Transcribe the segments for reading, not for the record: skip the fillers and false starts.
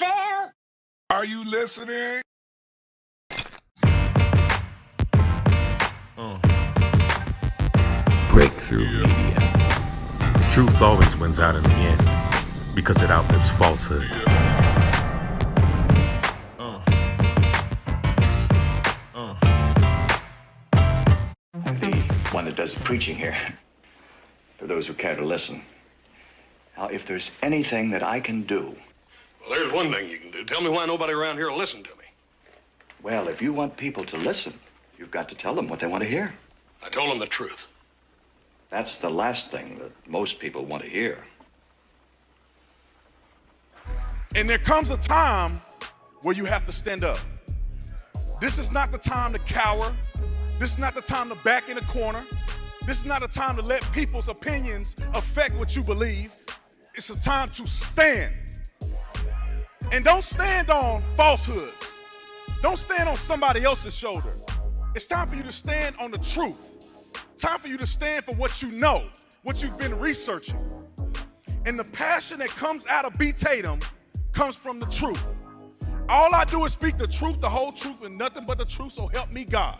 NFL. Are you listening? Breakthrough Media. Truth always wins out in the end because it outlives falsehood. I'm the one that does the preaching here, for those who care to listen. Now, if there's anything that I can do... Well, there's one thing you can do. Tell me why nobody around here will listen to me. Well, if you want people to listen, you've got to tell them what they want to hear. I told them the truth. That's the last thing that most people want to hear. And there comes a time where you have to stand up. This is not the time to cower. This is not the time to back in the corner. This is not a time to let people's opinions affect what you believe. It's a time to stand. And don't stand on falsehoods. Don't stand on somebody else's shoulder. It's time for you to stand on the truth. Time for you to stand for what you know, what you've been researching. And the passion that comes out of B. Tatum comes from the truth. All I do is speak the truth, the whole truth, and nothing but the truth, so help me God.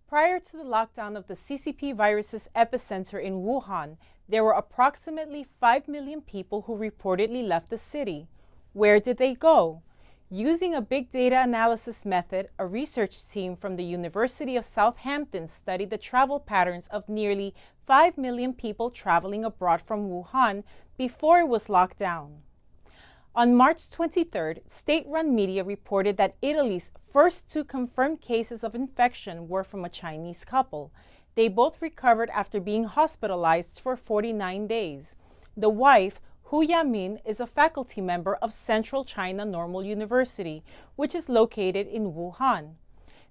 Prior to the lockdown of the CCP virus's epicenter in Wuhan, there were approximately 5 million people who reportedly left the city. Where did they go? Using a big data analysis method, a research team from the University of Southampton studied the travel patterns of nearly 5 million people traveling abroad from Wuhan before it was locked down. On March 23rd, state-run media reported that Italy's first 2 confirmed cases of infection were from a Chinese couple. They both recovered after being hospitalized for 49 days. The wife, Hu Yamin, is a faculty member of Central China Normal University, which is located in Wuhan.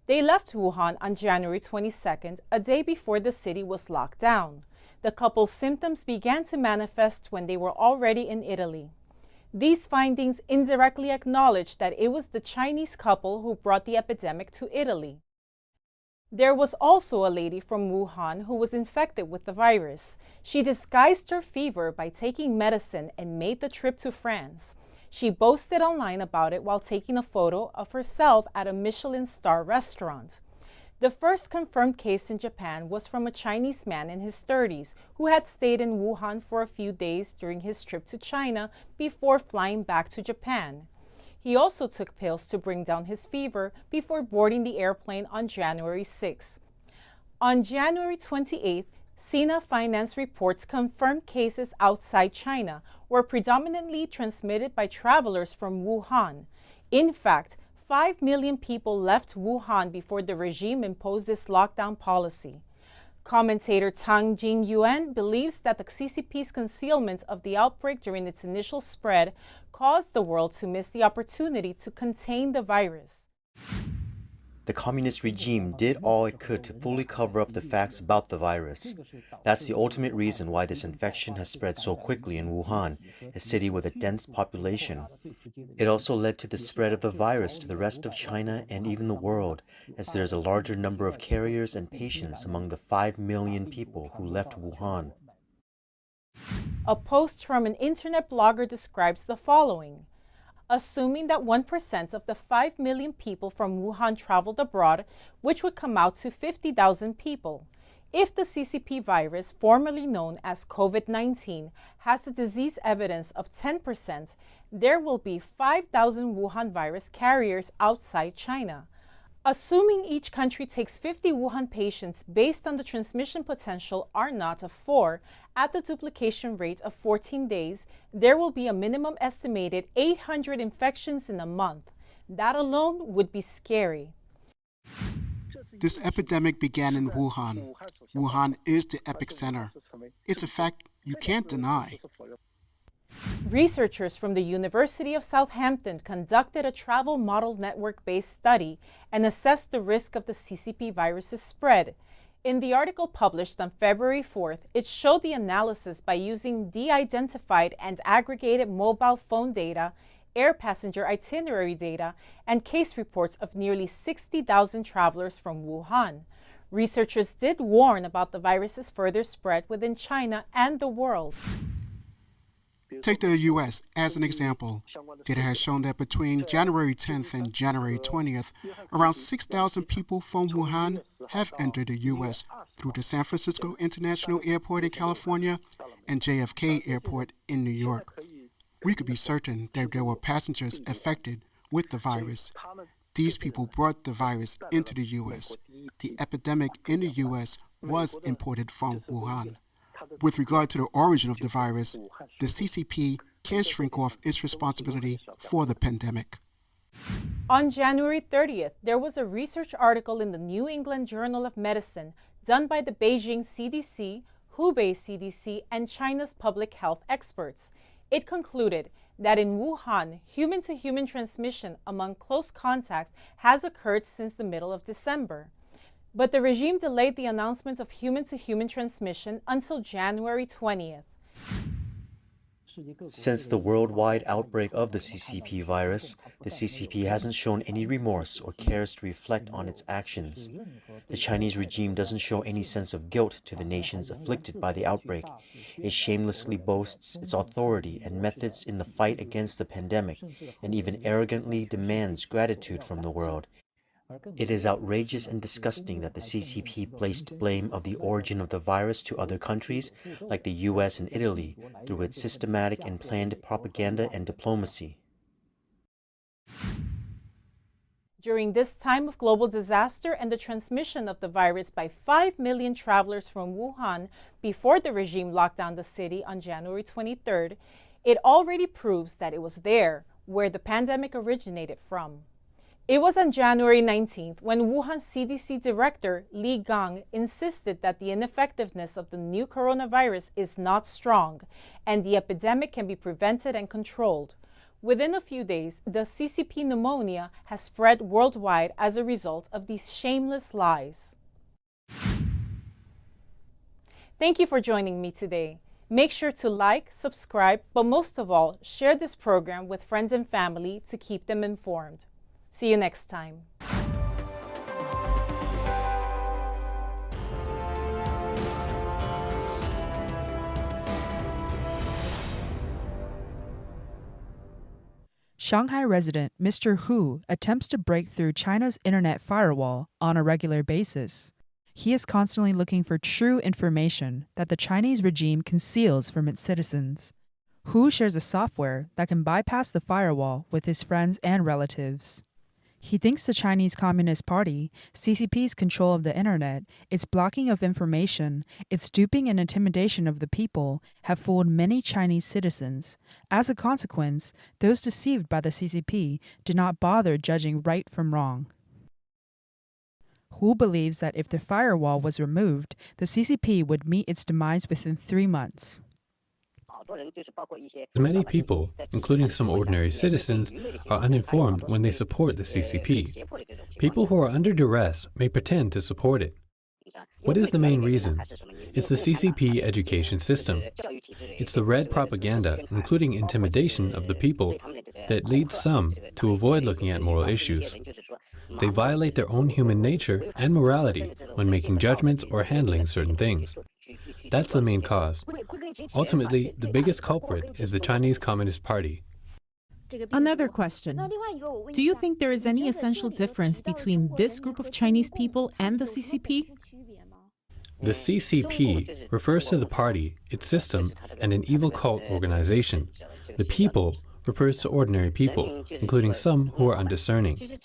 They left Wuhan on January 22nd, a day before the city was locked down. The couple's symptoms began to manifest when they were already in Italy. These findings indirectly acknowledge that it was the Chinese couple who brought the epidemic to Italy. There was also a lady from Wuhan who was infected with the virus. She disguised her fever by taking medicine and made the trip to France. She boasted online about it while taking a photo of herself at a Michelin star restaurant. The first confirmed case in Japan was from a Chinese man in his 30s who had stayed in Wuhan for a few days during his trip to China before flying back to Japan. He also took pills to bring down his fever before boarding the airplane on January 6. On January 28th, Sina Finance reports confirmed cases outside China were predominantly transmitted by travelers from Wuhan. In fact, 5 million people left Wuhan before the regime imposed this lockdown policy. Commentator Tang Jingyuan believes that the CCP's concealment of the outbreak during its initial spread caused the world to miss the opportunity to contain the virus. The communist regime did all it could to fully cover up the facts about the virus. That's the ultimate reason why this infection has spread so quickly in Wuhan, a city with a dense population. It also led to the spread of the virus to the rest of China and even the world, as there is a larger number of carriers and patients among the 5 million people who left Wuhan. A post from an internet blogger describes the following. Assuming that 1% of the 5 million people from Wuhan traveled abroad, which would come out to 50,000 people. If the CCP virus, formerly known as COVID-19, has a disease evidence of 10%, there will be 5,000 Wuhan virus carriers outside China. Assuming each country takes 50 Wuhan patients based on the transmission potential R0 of 4 at the duplication rate of 14 days, there will be a minimum estimated 800 infections in a month. That alone would be scary. This epidemic began in Wuhan. Wuhan is the epicenter. It's a fact you can't deny. Researchers from the University of Southampton conducted a travel model network-based study and assessed the risk of the CCP virus's spread. In the article published on February 4th, it showed the analysis by using de-identified and aggregated mobile phone data, air passenger itinerary data, and case reports of nearly 60,000 travelers from Wuhan. Researchers did warn about the virus's further spread within China and the world. Take the U.S. as an example. Data has shown that between January 10th and January 20th, around 6,000 people from Wuhan have entered the U.S. through the San Francisco International Airport in California and JFK Airport in New York. We could be certain that there were passengers affected with the virus. These people brought the virus into the U.S. The epidemic in the U.S. was imported from Wuhan. With regard to the origin of the virus, the CCP can shrink off its responsibility for the pandemic. On January 30th, there was a research article in the New England Journal of Medicine done by the Beijing CDC, Hubei CDC, and China's public health experts. It concluded that in Wuhan, human-to-human transmission among close contacts has occurred since the middle of December. But the regime delayed the announcement of human-to-human transmission until January 20th. Since the worldwide outbreak of the CCP virus, the CCP hasn't shown any remorse or cares to reflect on its actions. The Chinese regime doesn't show any sense of guilt to the nations afflicted by the outbreak. It shamelessly boasts its authority and methods in the fight against the pandemic, and even arrogantly demands gratitude from the world. It is outrageous and disgusting that the CCP placed blame of the origin of the virus to other countries, like the US and Italy, through its systematic and planned propaganda and diplomacy. During this time of global disaster and the transmission of the virus by 5 million travelers from Wuhan before the regime locked down the city on January 23rd, it already proves that it was there where the pandemic originated from. It was on January 19th when Wuhan CDC Director Li Gang insisted that the ineffectiveness of the new coronavirus is not strong and the epidemic can be prevented and controlled. Within a few days, the CCP pneumonia has spread worldwide as a result of these shameless lies. Thank you for joining me today. Make sure to like, subscribe, but most of all, share this program with friends and family to keep them informed. See you next time. Shanghai resident Mr. Hu attempts to break through China's internet firewall on a regular basis. He is constantly looking for true information that the Chinese regime conceals from its citizens. Hu shares a software that can bypass the firewall with his friends and relatives. He thinks the Chinese Communist Party, CCP's control of the internet, its blocking of information, its duping and intimidation of the people have fooled many Chinese citizens. As a consequence, those deceived by the CCP did not bother judging right from wrong. Hu believes that if the firewall was removed, the CCP would meet its demise within 3 months. Many people, including some ordinary citizens, are uninformed when they support the CCP. People who are under duress may pretend to support it. What is the main reason? It's the CCP education system. It's the red propaganda, including intimidation of the people, that leads some to avoid looking at moral issues. They violate their own human nature and morality when making judgments or handling certain things. That's the main cause. Ultimately, the biggest culprit is the Chinese Communist Party. Another question. Do you think there is any essential difference between this group of Chinese people and the CCP? The CCP refers to the party, its system, and an evil cult organization. The people refers to ordinary people, including some who are undiscerning.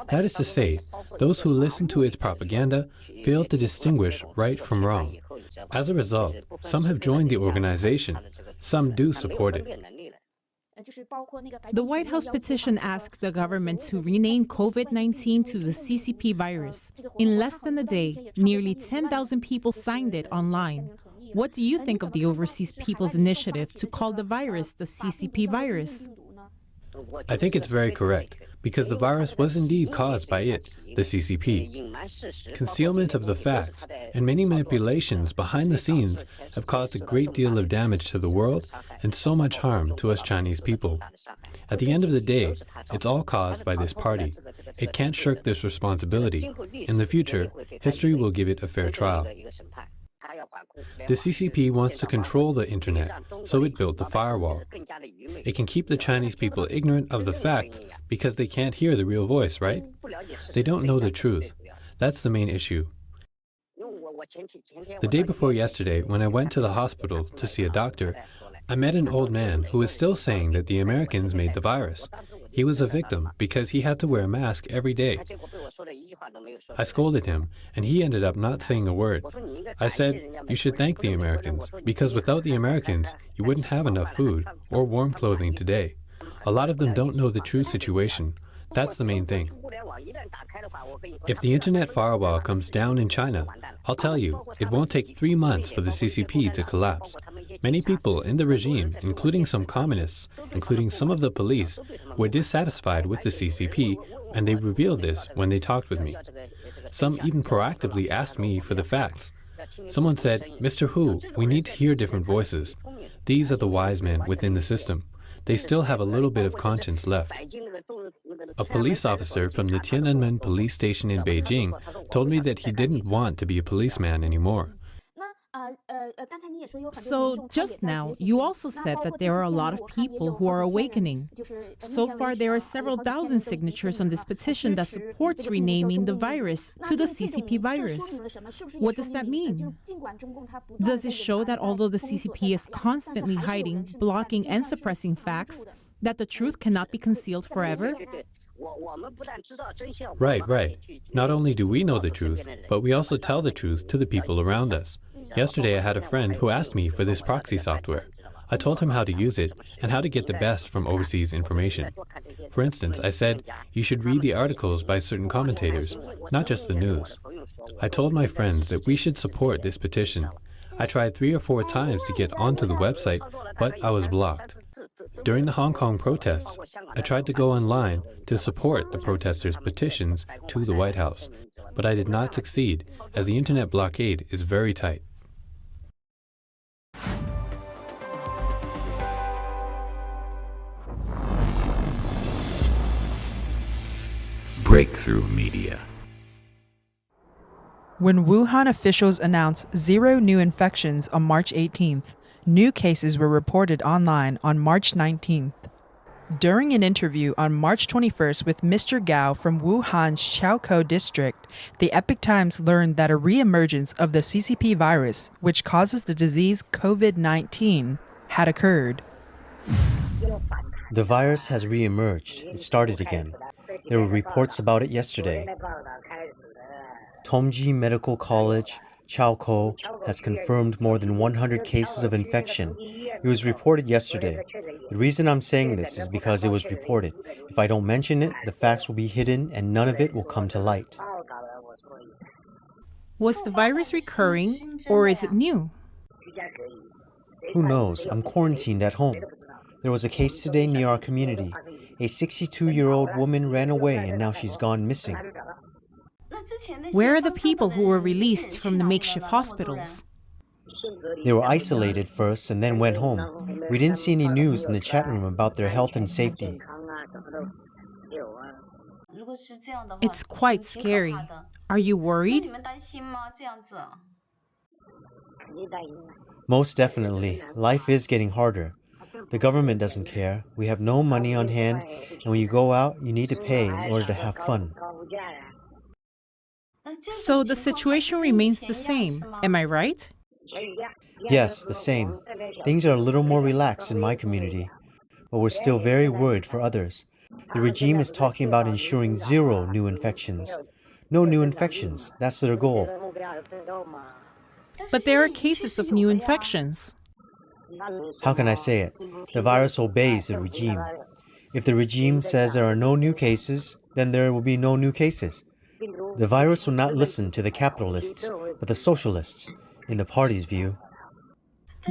That is to say, those who listen to its propaganda fail to distinguish right from wrong. As a result, some have joined the organization, some do support it. The White House petition asked the government to rename COVID-19 to the CCP virus. In less than a day, nearly 10,000 people signed it online. What do you think of the overseas people's initiative to call the virus the CCP virus? I think it's very correct, because the virus was indeed caused by it, the CCP. Concealment of the facts and many manipulations behind the scenes have caused a great deal of damage to the world and so much harm to us Chinese people. At the end of the day, it's all caused by this party. It can't shirk this responsibility. In the future, history will give it a fair trial. The CCP wants to control the internet, so it built the firewall. It can keep the Chinese people ignorant of the facts because they can't hear the real voice, right? They don't know the truth. That's the main issue. The day before yesterday, when I went to the hospital to see a doctor, I met an old man who was still saying that the Americans made the virus. He was a victim because he had to wear a mask every day. I scolded him, and he ended up not saying a word. I said, you should thank the Americans, because without the Americans, you wouldn't have enough food or warm clothing today. A lot of them don't know the true situation. That's the main thing. If the internet firewall comes down in China, I'll tell you, it won't take 3 months for the CCP to collapse. Many people in the regime, including some communists, including some of the police, were dissatisfied with the CCP, and they revealed this when they talked with me. Some even proactively asked me for the facts. Someone said, Mr. Hu, we need to hear different voices. These are the wise men within the system. They still have a little bit of conscience left. A police officer from the Tiananmen police station in Beijing told me that he didn't want to be a policeman anymore. So just now, you also said that there are a lot of people who are awakening. So far, there are several thousand signatures on this petition that supports renaming the virus to the CCP virus. What does that mean? Does it show that although the CCP is constantly hiding, blocking, and suppressing facts, that the truth cannot be concealed forever? Right. Not only do we know the truth, but we also tell the truth to the people around us. Yesterday, I had a friend who asked me for this proxy software. I told him how to use it and how to get the best from overseas information. For instance, I said, you should read the articles by certain commentators, not just the news. I told my friends that we should support this petition. I tried 3 or 4 times to get onto the website, but I was blocked. During the Hong Kong protests, I tried to go online to support the protesters' petitions to the White House, but I did not succeed, as the internet blockade is very tight. Breakthrough Media. When Wuhan officials announced 0 new infections on March 18th, new cases were reported online on March 19th. During an interview on March 21st with Mr. Gao from Wuhan's Chaokou district, the Epoch Times learned that a re-emergence of the CCP virus, which causes the disease COVID-19, had occurred. The virus has re-emerged. It started again. There were reports about it yesterday. Tongji Medical College, Chaokou, has confirmed more than 100 cases of infection. It was reported yesterday. The reason I'm saying this is because it was reported. If I don't mention it, the facts will be hidden and none of it will come to light. Was the virus recurring, or is it new? Who knows? I'm quarantined at home. There was a case today near our community. A 62-year-old woman ran away and now she's gone missing. Where are the people who were released from the makeshift hospitals? They were isolated first and then went home. We didn't see any news in the chat room about their health and safety. It's quite scary. Are you worried? Most definitely. Life is getting harder. The government doesn't care. We have no money on hand, and when you go out, you need to pay in order to have fun. So the situation remains the same, am I right? Yes, the same. Things are a little more relaxed in my community, but we're still very worried for others. The regime is talking about ensuring 0 new infections. No new infections, that's their goal. But there are cases of new infections. How can I say it? The virus obeys the regime. If the regime says there are no new cases, then there will be no new cases. The virus will not listen to the capitalists, but the socialists, in the party's view.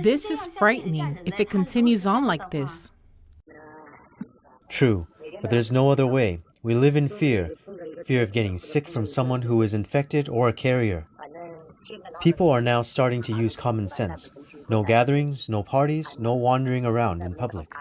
This is frightening if it continues on like this. True, but there's no other way. We live in fear of getting sick from someone who is infected or a carrier. People are now starting to use common sense. No gatherings, no parties, no wandering around in public.